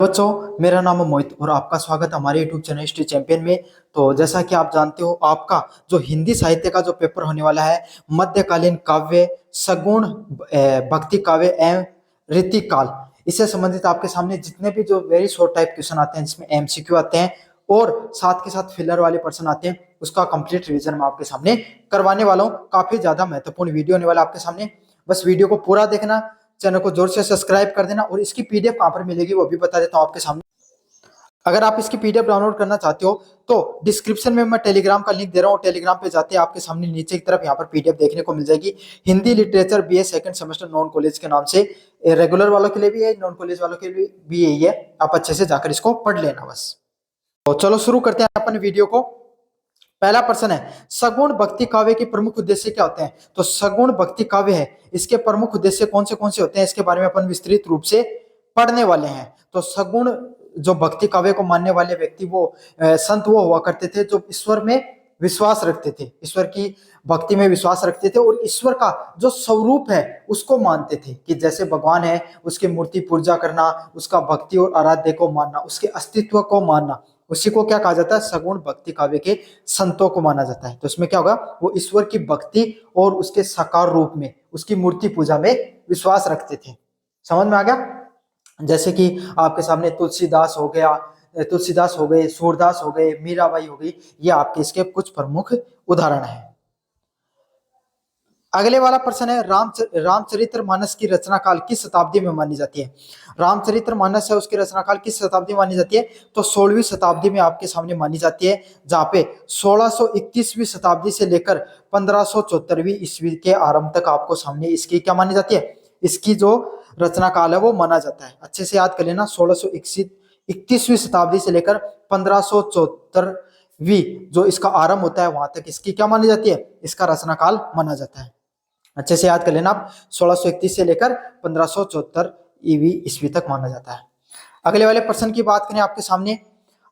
बच्चों, मेरा नाम है मोहित और आपका स्वागत है हमारे यूट्यूब चैनल हिस्ट्री चैंपियन में। तो जैसा कि आप जानते हो, आपका जो हिंदी साहित्य का जो पेपर होने वाला है, मध्यकालीन काव्य, सगुण भक्ति काव्य एवं रीतिकाल, इससे संबंधित आपके सामने जितने भी जो वेरी शॉर्ट टाइप क्वेश्चन आते हैं, जिसमें एमसीक्यू आते हैं और साथ के साथ फिलर वाले पर्सन आते हैं, उसका कंप्लीट रिवीजन मैं आपके सामने करवाने वाला हूँ। काफी ज्यादा महत्वपूर्ण वीडियो होने वाला आपके सामने, बस वीडियो को पूरा देखना, चैनल को जोर से सब्सक्राइब कर देना। और इसकी पीडीएफ कहां पर मिलेगी वो भी बता देता हूं आपके सामने। अगर आप इसकी पीडीएफ डाउनलोड करना चाहते हो तो डिस्क्रिप्शन में मैं टेलीग्राम का लिंक दे रहा हूँ। टेलीग्राम पे जाते हैं आपके सामने नीचे की तरफ यहाँ पर पीडीएफ देखने को मिल जाएगी। Hindi literature BA second semester non college के नाम से, रेगुलर वालों के लिए भी है, नॉन कॉलेज वालों के लिए भी यही है। आप अच्छे से जाकर इसको पढ़ लेना बस। तो चलो शुरू करते हैं अपने वीडियो को। पहला प्रश्न है, सगुण भक्ति काव्य के प्रमुख उद्देश्य क्या होते हैं? तो सगुण भक्ति काव्य है, इसके प्रमुख उद्देश्य कौन से होते हैं, इसके बारे में अपन विस्तृत रूप से पढ़ने वाले हैं। तो सगुण जो भक्ति काव्य को मानने वाले व्यक्ति, वो संत वो हुआ करते थे जो ईश्वर में विश्वास रखते थे, ईश्वर की भक्ति में विश्वास रखते थे और ईश्वर का जो स्वरूप है उसको मानते थे कि जैसे भगवान है उसकी मूर्ति पूजा करना, उसका भक्ति और आराध्य को मानना, उसके अस्तित्व को मानना, उसी को क्या कहा जाता है? सगुण भक्ति काव्य के संतों को माना जाता है। तो इसमें क्या होगा? वो ईश्वर की भक्ति और उसके साकार रूप में, उसकी मूर्ति पूजा में विश्वास रखते थे। समझ में आ गया? जैसे कि आपके सामने तुलसीदास हो गया, तुलसीदास हो गए, सूरदास हो गए, मीराबाई हो गई, ये आपके इसके कुछ प्रमुख उदाहरण हैं। अगले वाला प्रश्न है, रामचरितमानस की रचना काल किस शताब्दी में मानी जाती है? रामचरितमानस है, उसकी रचना काल किस शताब्दी में मानी जाती है? तो 16वीं शताब्दी में आपके सामने मानी जाती है, जहां पे 1631वीं शताब्दी से लेकर 1574वीं ईस्वी के आरंभ तक आपको सामने इसकी क्या मानी जाती है? इसकी जो रचना काल है वो माना जाता है। अच्छे से याद कर लेना, 1631वीं शताब्दी से लेकर 1574वीं जो इसका आरंभ होता है वहां तक इसकी क्या मानी जाती है? इसका रचना काल माना जाता है। अच्छे से याद कर लेना आप, 1631 से लेकर 1574 ईस्वी तक माना जाता है। अगले वाले प्रश्न की बात करें आपके सामने,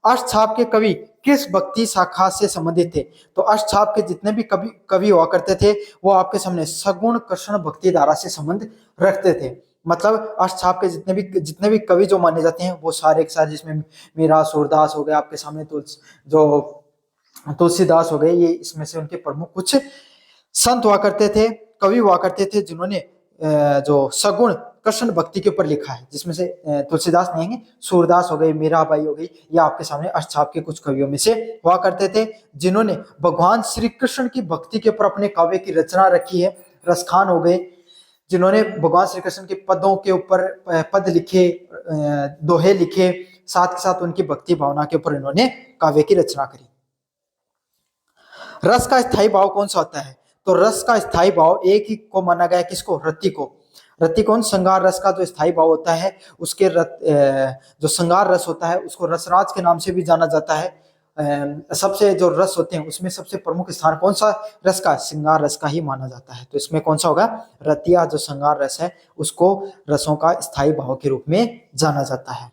अष्टछाप के कवि किस भक्ति शाखा से संबंधित थे? तो अष्टछाप के जितने भी कवि हुआ करते थे वो आपके सामने सगुण कृष्ण भक्ति धारा से संबंध रखते थे। मतलब अष्टछाप के जितने भी कवि जो माने जाते हैं वो सारे के सारे, जिसमें मीरा, सूरदास हो गए, आपके सामने तुलसीदास हो गए, ये इसमें से उनके प्रमुख कुछ संत हुआ करते थे, कवि हुआ करते थे, जिन्होंने जो सगुण कृष्ण भक्ति के ऊपर लिखा है, जिसमें से तुलसीदास नहीं है, सूरदास हो गई, मीराबाई हो गई, ये आपके सामने अष्टछाप के कुछ कवियों में से हुआ करते थे, जिन्होंने भगवान श्री कृष्ण की भक्ति के ऊपर अपने काव्य की रचना रखी है। रसखान हो गए, जिन्होंने भगवान श्री कृष्ण के पदों के ऊपर पद लिखे, दोहे लिखे, साथ के साथ उनकी भक्ति भावना के ऊपर इन्होंने काव्य की रचना करी। रस का स्थायी भाव कौन सा होता है? तो रस का स्थायी भाव एक ही को माना गया है, किसको? रति को। रति कौन? श्रृंगार रस का जो स्थायी भाव होता है उसके जो श्रृंगार रस होता है उसको रसराज के नाम से भी जाना जाता है। सबसे जो रस होते हैं उसमें सबसे प्रमुख स्थान कौन सा रस का? श्रृंगार रस का ही माना जाता है। तो इसमें कौन सा होगा? रतिया जो श्रृंगार रस है उसको रसों का स्थायी भाव के रूप में जाना जाता है।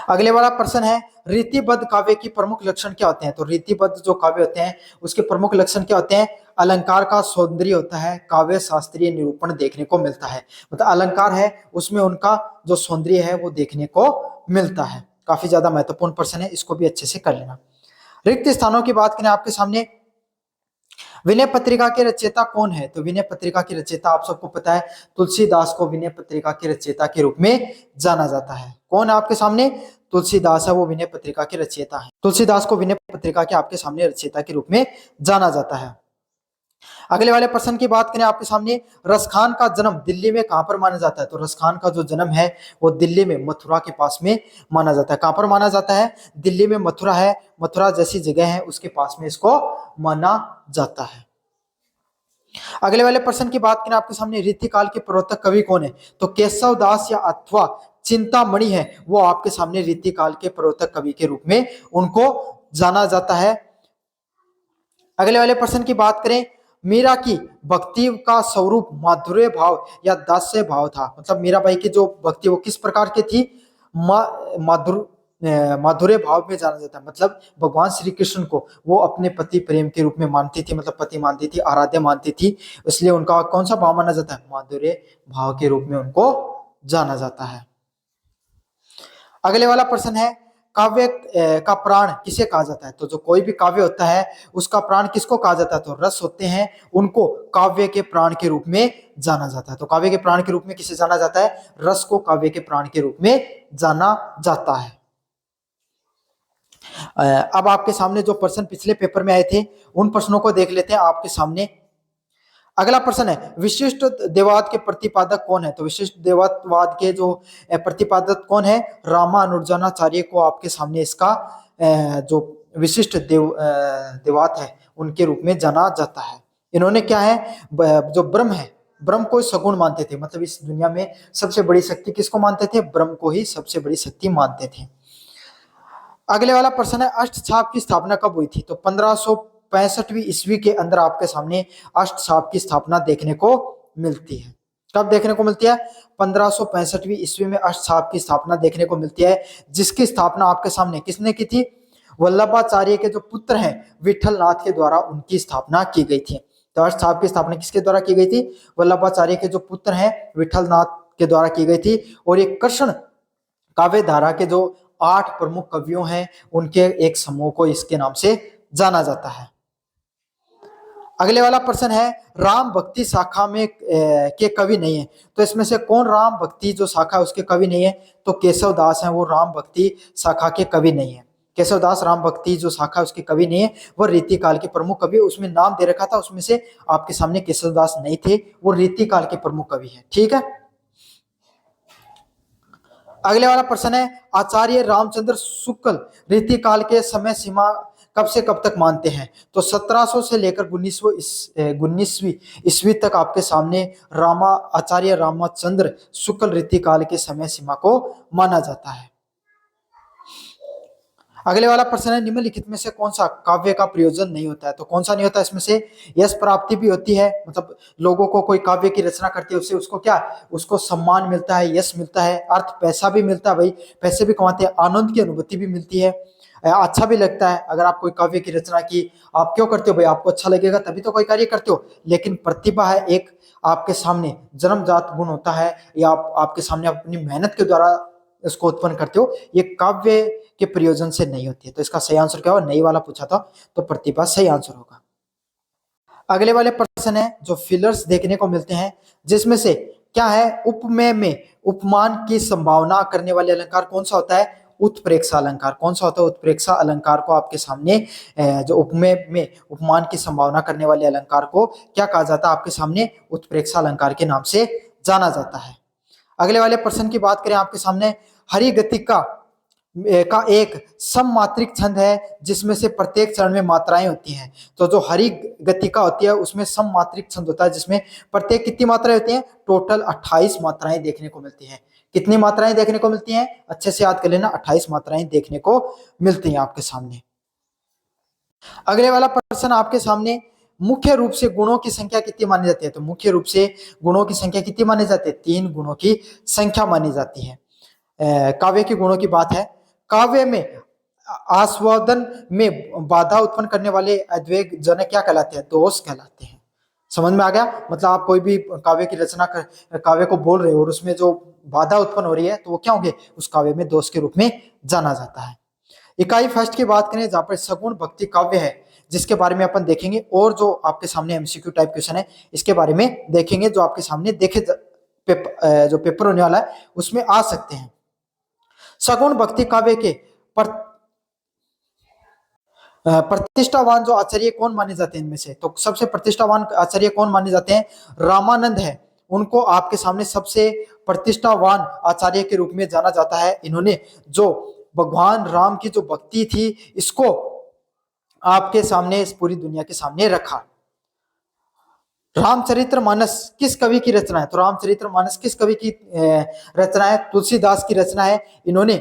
अगले वाला प्रश्न है, रीतिबद्ध काव्य की प्रमुख लक्षण क्या होते हैं? तो रीतिबद्ध जो काव्य होते हैं उसके प्रमुख लक्षण क्या होते हैं? अलंकार का सौंदर्य होता है, काव्य शास्त्रीय निरूपण देखने को मिलता है। मतलब अलंकार है उसमें उनका जो सौंदर्य है वो देखने को मिलता है। काफी ज्यादा महत्वपूर्ण प्रश्न है, इसको भी अच्छे से कर लेना। रिक्त स्थानों की बात करें आपके सामने, विनय पत्रिका के रचयिता कौन है? तो विनय पत्रिका के रचयिता आप सबको पता है, तुलसीदास को विनय पत्रिका के रचयिता के रूप में जाना जाता है। कौन है आपके सामने? तुलसीदास है, वो विनय पत्रिका के रचयिता है। तुलसीदास को विनय पत्रिका के आपके सामने रचयिता के रूप में जाना जाता है। अगले वाले प्रश्न की बात करें आपके सामने, रसखान का जन्म दिल्ली में कहां पर माना जाता है? तो रसखान का जो जन्म है वो दिल्ली में मथुरा के पास में माना जाता है। कहां पर माना जाता है? दिल्ली में मथुरा है, मथुरा जैसी जगह है उसके पास में इसको माना जाता है। अगले वाले प्रश्न की बात करें आपके सामने, रीतिकाल के प्रवर्तक कवि कौन है? तो केशव दास या अथवा चिंतामणि है, वो आपके सामने रीतिकाल के प्रवर्तक कवि के रूप में उनको जाना जाता है। अगले वाले प्रश्न की बात करें, मीरा की भक्ति का स्वरूप माधुर्य भाव या दास्य भाव था? मतलब मीराबाई की जो भक्ति वो किस प्रकार की थी? माधुर्य भाव में जाना जाता है। मतलब भगवान श्री कृष्ण को वो अपने पति प्रेम के रूप में मानती थी, मतलब पति मानती थी, आराध्य मानती थी, इसलिए उनका कौन सा भाव माना जाता है? माधुर्य भाव के रूप में उनको जाना जाता है। अगले वाला प्रश्न है, काव्य का प्राण किसे कहा जाता है? तो जो कोई भी काव्य होता है उसका प्राण किसको कहा जाता है? तो रस होते हैं, उनको काव्य के प्राण के रूप में जाना जाता है। तो काव्य के प्राण के रूप में किसे जाना जाता है? रस को काव्य के प्राण के रूप में जाना जाता है। अब आपके सामने जो प्रश्न पिछले पेपर में आए थे उन प्रश्नों को देख लेते हैं आपके सामने। अगला प्रश्न है, विशिष्ट देववाद के प्रतिपादक कौन है? तो विशिष्ट देववाद के जो प्रतिपादक कौन है? रामानुजनाचार्य को आपके सामने इसका जो विशिष्ट देववाद है उनके रूप में जाना जाता है। इन्होंने क्या है, जो ब्रह्म है, ब्रह्म को सगुण मानते थे, मतलब इस दुनिया में सबसे बड़ी शक्ति किसको मानते थे? ब्रह्म को ही सबसे बड़ी शक्ति मानते थे। अगले वाला प्रश्न है, अष्टछाप की स्थापना कब हुई थी? तो 1565वीं ईस्वी के अंदर आपके सामने अष्टछाप की स्थापना देखने को मिलती है। कब देखने को मिलती है? 1565वीं ईस्वी में अष्टछाप की स्थापना देखने को मिलती है, जिसकी स्थापना आपके सामने किसने की थी? वल्लभाचार्य के जो पुत्र हैं विठल नाथ के द्वारा उनकी स्थापना की गई थी। तो अष्टछाप की स्थापना किसके द्वारा की गई थी? वल्लभाचार्य के जो पुत्र हैं विठल नाथ के द्वारा की गई थी। और ये कृष्ण काव्य धारा के जो 8 प्रमुख कवियों हैं उनके एक समूह को इसके नाम से जाना जाता है। अगले वाला प्रश्न है, राम भक्ति शाखा में के कवि नहीं है? तो इसमें से कौन राम भक्ति जो शाखा है उसके कवि नहीं है? तो केशव दास है, वो राम भक्ति शाखा के कवि नहीं है। केशव दास राम भक्ति जो शाखा है उसके कवि नहीं है, वो रीतिकाल के प्रमुख कवि। उसमें नाम दे रखा था, उसमें से आपके सामने केशव दास नहीं थे, वो रीतिकाल के प्रमुख कवि है। ठीक है। अगले वाला प्रश्न है, आचार्य रामचंद्र शुक्ल रीतिकाल के समय सीमा कब से कब तक मानते हैं? तो 1700 से लेकर 19वीं ईस्वी तक आपके सामने आचार्य रामचंद्र शुक्ल रीतिकाल के समय सीमा को माना जाता है। अगले वाला प्रश्न है, निम्नलिखित में से कौन सा काव्य का प्रयोजन नहीं होता है? तो कौन सा नहीं होता? इसमें से यश प्राप्ति भी होती है, मतलब लोगों को कोई काव्य की रचना करती है उससे उसको क्या, उसको सम्मान मिलता है, यश मिलता है, अर्थ पैसा भी मिलता है, भाई पैसे भी कमाते हैं, आनंद की अनुभूति भी मिलती है, अच्छा भी लगता है। अगर आप कोई काव्य की रचना की, आप क्यों करते हो भाई? आपको अच्छा लगेगा तभी तो कोई कार्य करते हो। लेकिन प्रतिभा है एक आपके सामने जन्मजात गुण होता है, या आपके सामने अपनी मेहनत के द्वारा इसको उत्पन्न करते हो, ये काव्य के प्रयोजन से नहीं होती है। तो इसका सही आंसर क्या होगा? नहीं वाला पूछा था, तो प्रतिभा सही आंसर होगा। अगले वाले प्रश्न है, जो फिलर्स देखने को मिलते हैं, जिसमें से क्या है, उपमेय में उपमान की संभावना करने वाले अलंकार कौन सा होता है? उत्प्रेक्षा अलंकार। कौन सा होता है? उत्प्रेक्षा अलंकार को आपके सामने जो उपमेय में उपमान की संभावना करने वाले अलंकार को क्या कहा जाता है? आपके सामने उत्प्रेक्षा अलंकार के नाम से जाना जाता है। अगले वाले प्रश्न की बात करें, आपके सामने हरिगतिका का एक सममात्रिक छंद है, जिसमें से प्रत्येक चरण में मात्राएं होती हैं। तो जो हरि गतिका होती है उसमें सममात्रिक छंद होता है, जिसमें प्रत्येक कितनी मात्राएं होती हैं? टोटल 28 मात्राएं देखने को मिलती हैं। कितनी मात्राएं देखने को मिलती हैं? अच्छे से याद कर लेना, 28 मात्राएं देखने को मिलती हैं आपके सामने। अगले वाला प्रश्न आपके सामने, मुख्य रूप से गुणों की संख्या कितनी मानी जाती है? तो मुख्य रूप से गुणों की संख्या कितनी मानी जाती है? 3 गुणों की संख्या मानी जाती है। काव्य के गुणों की बात है, काव्य में आस्वादन में बाधा उत्पन्न करने वाले अद्वैत जनक क्या कहलाते हैं? दोष कहलाते हैं। समझ में आ गया? मतलब आप कोई भी काव्य की रचना कर काव्य को बोल रहे हो और उसमें जो बाधा उत्पन्न हो रही है तो वो क्या होंगे? उस काव्य में दोष के रूप में जाना जाता है। इकाई फर्स्ट की बात करें, जहां पर सगुण भक्ति काव्य है, जिसके बारे में अपन देखेंगे, और जो आपके सामने एमसीक्यू टाइप क्वेश्चन है इसके बारे में देखेंगे, जो आपके सामने जो पेपर होने वाला है उसमें आ सकते हैं। सगुण भक्ति काव्य के प्रतिष्ठावान जो आचार्य कौन माने जाते हैं? इनमें से तो सबसे प्रतिष्ठावान आचार्य कौन माने जाते हैं? रामानंद है, उनको आपके सामने सबसे प्रतिष्ठावान आचार्य के रूप में जाना जाता है। इन्होंने जो भगवान राम की जो भक्ति थी इसको आपके सामने, इस पूरी दुनिया के सामने रखा। रामचरितमानस किस कवि की रचना है? तो रामचरितमानस किस कवि की रचना है? तुलसीदास की रचना है। इन्होंने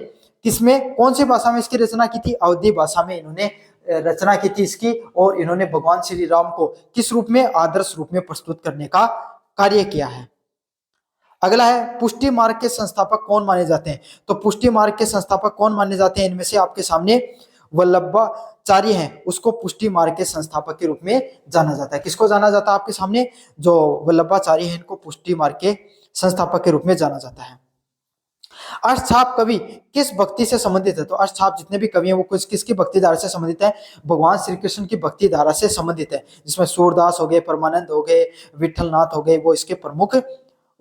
किसमें, कौन सी भाषा में इसकी रचना की थी? अवधी भाषा में इन्होंने रचना की थी इसकी। और इन्होंने भगवान श्री राम को किस रूप में? आदर्श रूप में प्रस्तुत करने का कार्य किया है। अगला है, पुष्टि मार्ग के संस्थापक कौन माने जाते हैं? तो पुष्टि मार्ग के संस्थापक कौन माने जाते हैं? इनमें से आपके सामने वल्लभाचार्य हैं, उसको पुष्टि मार्ग के संस्थापक के रूप में जाना जाता है। किसको जाना जाता है? आपके सामने जो वल्लभाचार्य हैं इनको पुष्टि मार्ग के संस्थापक के रूप में जाना जाता है। अष्टछाप कवि किस भक्ति से संबंधित है? तो अष्टछाप जितने भी कवि हैं वो किसकी भक्ति धारा से संबंधित है? भगवान श्री कृष्ण की भक्ति धारा से संबंधित है, जिसमें सूरदास हो गए, परमानंद हो गए, विठलनाथ हो गए, वो इसके प्रमुख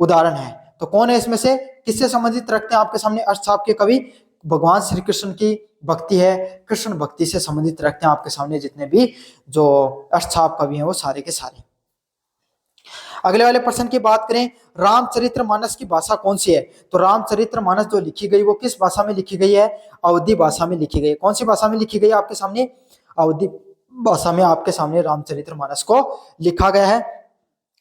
उदाहरण है। तो कौन है इसमें से, किससे संबंधित रखते हैं आपके सामने अष्टछाप के कवि? भगवान श्री कृष्ण की भक्ति है, कृष्ण भक्ति से संबंधित रखते हैं आपके सामने जितने भी जो अष्टछाप कवि हैं वो सारे के सारे। अगले वाले प्रश्न की बात करें, रामचरितमानस की भाषा कौन सी है? तो रामचरितमानस जो लिखी गई वो किस भाषा में लिखी गई है? अवधी भाषा में लिखी गई है। कौन सी भाषा में लिखी गई है आपके सामने? अवधी भाषा में आपके सामने रामचरितमानस को लिखा गया है।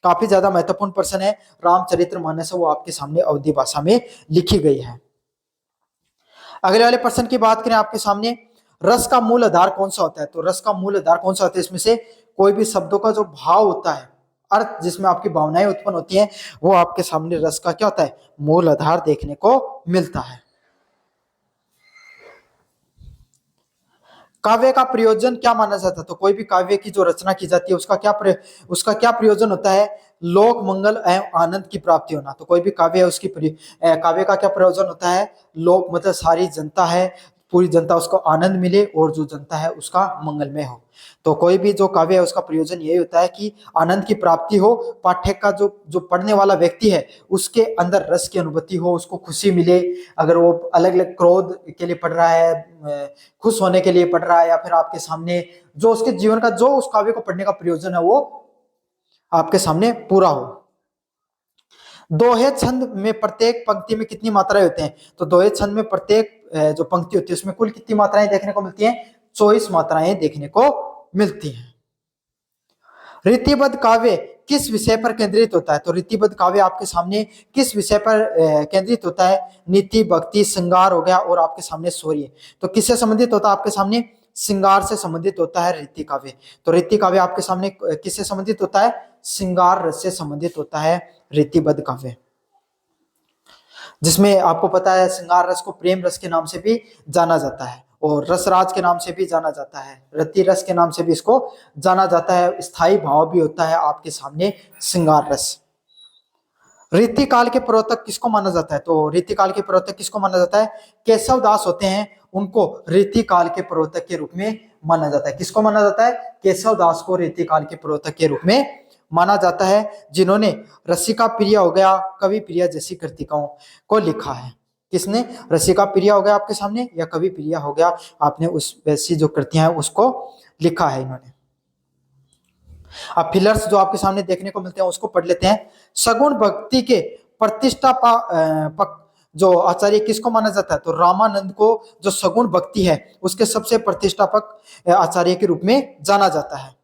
काफी ज्यादा महत्वपूर्ण प्रश्न है। रामचरितमानस वो आपके सामने अवधी भाषा में लिखी गई है। अगले वाले प्रश्न की बात करें आपके सामने, रस का मूल आधार कौन सा होता है? तो रस का मूल आधार कौन सा होता है? इसमें से कोई भी शब्दों का जो भाव होता है, अर्थ जिसमें आपकी भावनाएं उत्पन्न होती हैं, वो आपके सामने रस का क्या होता है? मूल आधार देखने को मिलता है। काव्य का प्रयोजन क्या माना जाता है? तो कोई भी काव्य की जो रचना की जाती है उसका क्या प्रयोजन होता है? लोक मंगल एवं आनंद की प्राप्ति होना। तो कोई भी काव्य है उसकी काव्य का क्या प्रयोजन होता है? लोक मतलब सारी जनता है, पूरी जनता उसको आनंद मिले और जो जनता है उसका मंगलमय हो। तो कोई भी जो काव्य है उसका प्रयोजन यही होता है कि आनंद की प्राप्ति हो, पाठक का जो पढ़ने वाला व्यक्ति है उसके अंदर रस की अनुभूति हो, उसको खुशी मिले। अगर वो अलग अलग क्रोध के लिए पढ़ रहा है, खुश होने के लिए पढ़ रहा है, या फिर आपके सामने जो उसके जीवन का जो उस काव्य को पढ़ने का प्रयोजन है वो आपके सामने पूरा हो। दोहे छंद में प्रत्येक पंक्ति में कितनी मात्राएं होते हैं? तो दोहे छंद में प्रत्येक जो पंक्ति होती है उसमें कुल कितनी मात्राएं देखने को मिलती हैं? 24 मात्राएं देखने को मिलती हैं। रीतिबद्ध काव्य किस विषय पर केंद्रित होता है? तो रीतिबद्ध काव्य आपके सामने किस विषय पर केंद्रित होता है? नीति, भक्ति, श्रृंगार हो गया और आपके सामने शौर्य। तो किससे संबंधित होता है आपके सामने? श्रृंगार से संबंधित होता है रीति काव्य। तो रीति काव्य आपके सामने किससे संबंधित होता है? श्रृंगार रस से संबंधित होता है रीतिबद्ध काव्य, जिसमें आपको पता है श्रृंगार रस को प्रेम रस के नाम से भी जाना जाता है और रसराज के नाम से भी जाना जाता है, रति रस के नाम से भी इसको जाना जाता है। स्थायी भाव भी होता है आपके सामने श्रृंगार रस। रीतिकाल के प्रवर्तक किसको माना जाता है? तो रीतिकाल के प्रवर्तक किसको माना जाता है? केशव दास होते हैं, उनको रीतिकाल के प्रवर्तक के रूप में माना जाता है। किसको माना जाता है? केशव दास को रीतिकाल के प्रवर्तक के रूप में माना जाता है, जिन्होंने रसिका प्रिय हो गया, कवि प्रिय जैसी कृतिकाओं को लिखा है। किसने? रसिका प्रिय हो गया आपके सामने या कवि प्रिय हो गया, आपने उस वैसी जो कृतियां हैं उसको लिखा है इन्होंने। अब फिलर्स जो आपके सामने देखने को मिलते हैं उसको पढ़ लेते हैं। सगुण भक्ति के प्रतिष्ठापक जो आचार्य किसको माना जाता है? तो रामानंद को जो सगुण भक्ति है उसके सबसे प्रतिष्ठापक आचार्य के रूप में जाना जाता है।